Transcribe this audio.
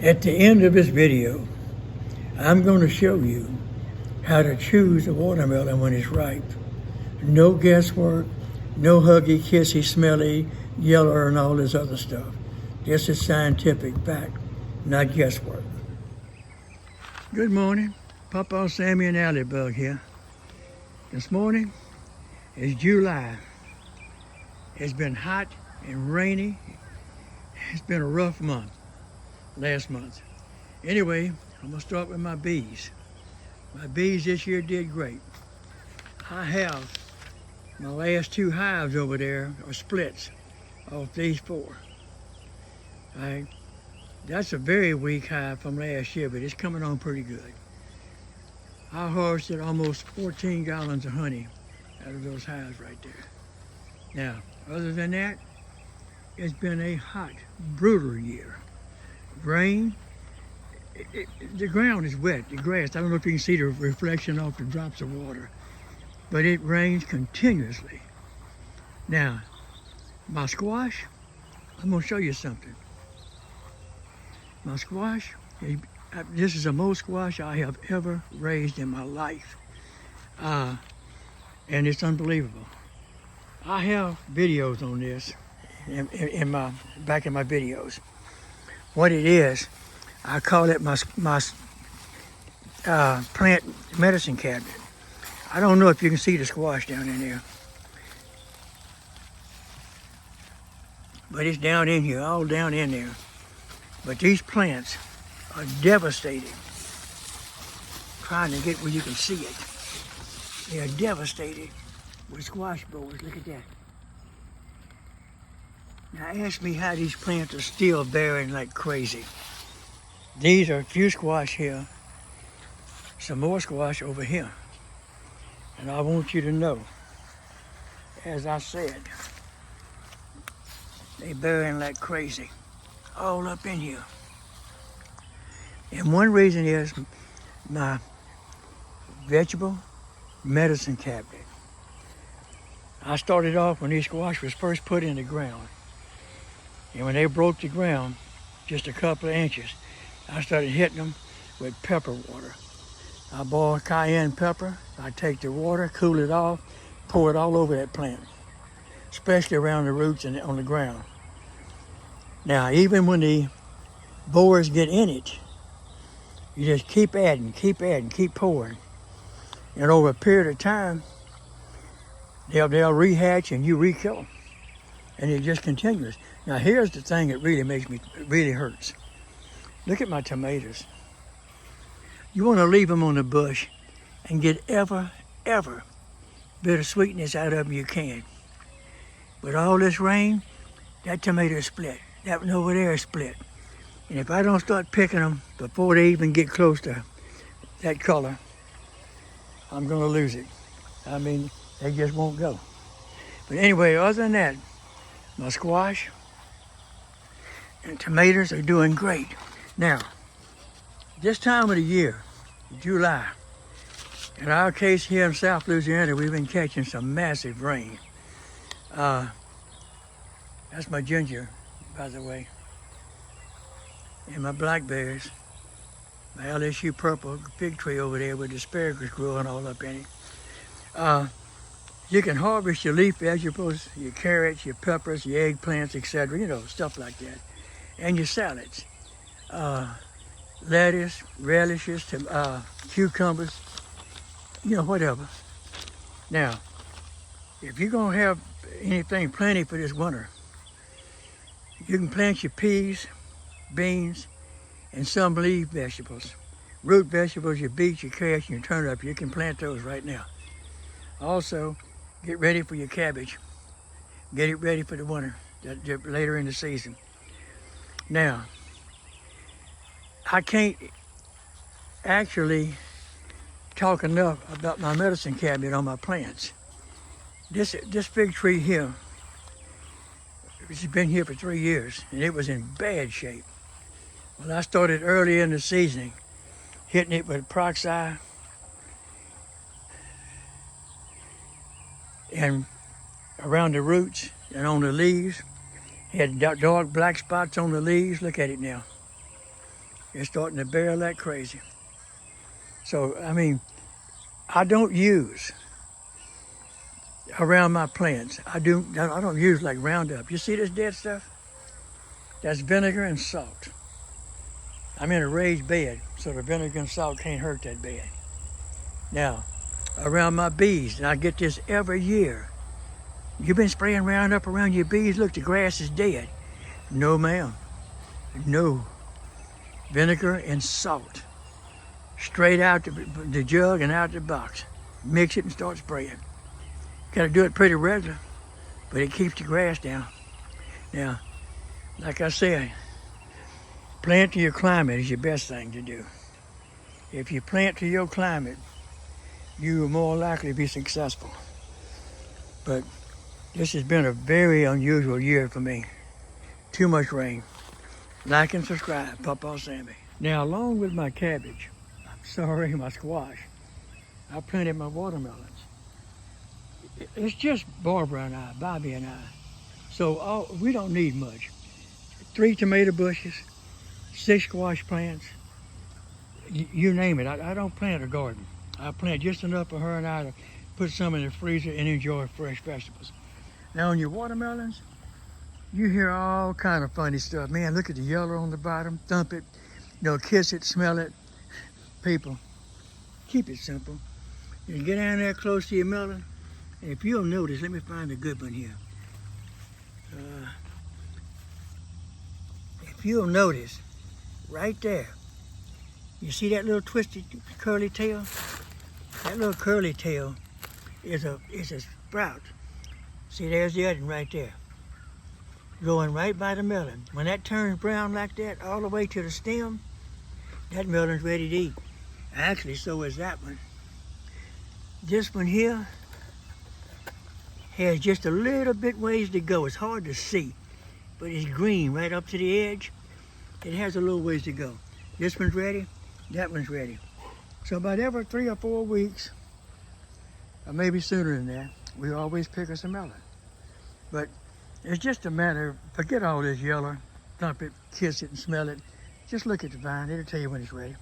At the end of this video, I'm going to show you how to choose a watermelon when it's ripe. No guesswork, no huggy, kissy, smelly, yeller, and all this other stuff. This is scientific fact, not guesswork. Good morning, Pawpaw, Sammy, and Allybug here. This morning is July. It's been hot and rainy. It's been a rough month, last month. Anyway, I'm gonna start with my bees. My bees this year did great. I have my last two hives over there are splits off these four. That's a very weak hive from last year, but it's coming on pretty good. I harvested almost 14 gallons of honey out of those hives right there. Now, other than that, it's been a hot, brutal year. Rain, the ground is wet, the grass. I don't know if you can see the reflection off the drops of water, but it rains continuously. Now, my squash, I'm gonna show you something. My squash, this is the most squash I have ever raised in my life. And it's unbelievable. I have videos on this back in my videos. What it is, I call it my plant medicine cabinet. I don't know if you can see the squash down in there, but it's down in here, all down in there. But these plants are devastating. Trying to get where you can see it. They are devastated with squash boars. Look at that. Now ask me how these plants are still bearing like crazy. These are a few squash here, some more squash over here. And I want you to know, as I said, they bearing like crazy, all up in here. And one reason is my vegetable medicine cabinet. I started off when these squash was first put in the ground. And when they broke the ground, just a couple of inches, I started hitting them with pepper water. I boil cayenne pepper, I take the water, cool it off, pour it all over that plant, especially around the roots and on the ground. Now, even when the boars get in it, you just keep adding, keep pouring. And over a period of time, they'll rehatch and you re-kill them. And it just continues. Now here's the thing that really hurts. Look at my tomatoes. You want to leave them on the bush and get every bit of sweetness out of them you can. With all this rain, that tomato is split. That one over there is split. And if I don't start picking them before they even get close to that color, I'm gonna lose it. I mean, they just won't go. But anyway, other than that, my squash and tomatoes are doing great. Now, this time of the year, July, in our case here in South Louisiana, we've been catching some massive rain. That's my ginger, by the way. And my blackberries, my LSU purple fig tree over there with the asparagus growing all up in it. You can harvest your leaf vegetables, your carrots, your peppers, your eggplants, etc., you know, stuff like that. And your salads. Lettuce, relishes, cucumbers, you know, whatever. Now, if you're gonna have anything plenty for this winter, you can plant your peas, beans, and some leaf vegetables. Root vegetables, your beets, your carrots, and your turnip, you can plant those right now. Also, get ready for your cabbage. Get it ready for the winter, later in the season. Now, I can't actually talk enough about my medicine cabinet on my plants. This fig tree here, it's been here for 3 years, and it was in bad shape. Well, I started early in the season, hitting it with peroxide and around the roots and on the leaves. It had dark black spots on the leaves. Look at it now. It's starting to bear like crazy. So, I mean, I don't use around my plants. I don't use like Roundup. You see this dead stuff? That's vinegar and salt. I'm in a raised bed, so the vinegar and salt can't hurt that bed. Now, around my bees, and I get this every year. You've been spraying Roundup around your bees? Look, the grass is dead. No, ma'am. No. Vinegar and salt. Straight out the jug and out the box. Mix it and start spraying. Got to do it pretty regular, but it keeps the grass down. Now, like I said, plant to your climate is your best thing to do. If you plant to your climate, you are more likely to be successful. But this has been a very unusual year for me. Too much rain. Like and subscribe, Pawpaw Sammy. Now, along with my cabbage, my squash, I planted my watermelons. It's just Barbara and I, Bobby and I. So we don't need much. 3 tomato bushes, 6 squash plants, you name it. I don't plant a garden. I plant just enough for her and I to put some in the freezer and enjoy fresh vegetables. Now on your watermelons, you hear all kind of funny stuff. Man, look at the yellow on the bottom, thump it, kiss it, smell it. People, keep it simple. You get down there close to your melon, and if you'll notice, let me find a good one here. If you'll notice, right there, you see that little twisted curly tail? That little curly tail is a sprout. See, there's the other one right there, going right by the melon. When that turns brown like that, all the way to the stem, that melon's ready to eat. Actually, so is that one. This one here has just a little bit ways to go. It's hard to see, but it's green right up to the edge. It has a little ways to go. This one's ready, that one's ready. So about every 3 or 4 weeks, or maybe sooner than that, we always pick us a melon. But it's just a matter of, forget all this yellow, thump it, kiss it, and smell it. Just look at the vine, it'll tell you when it's ready.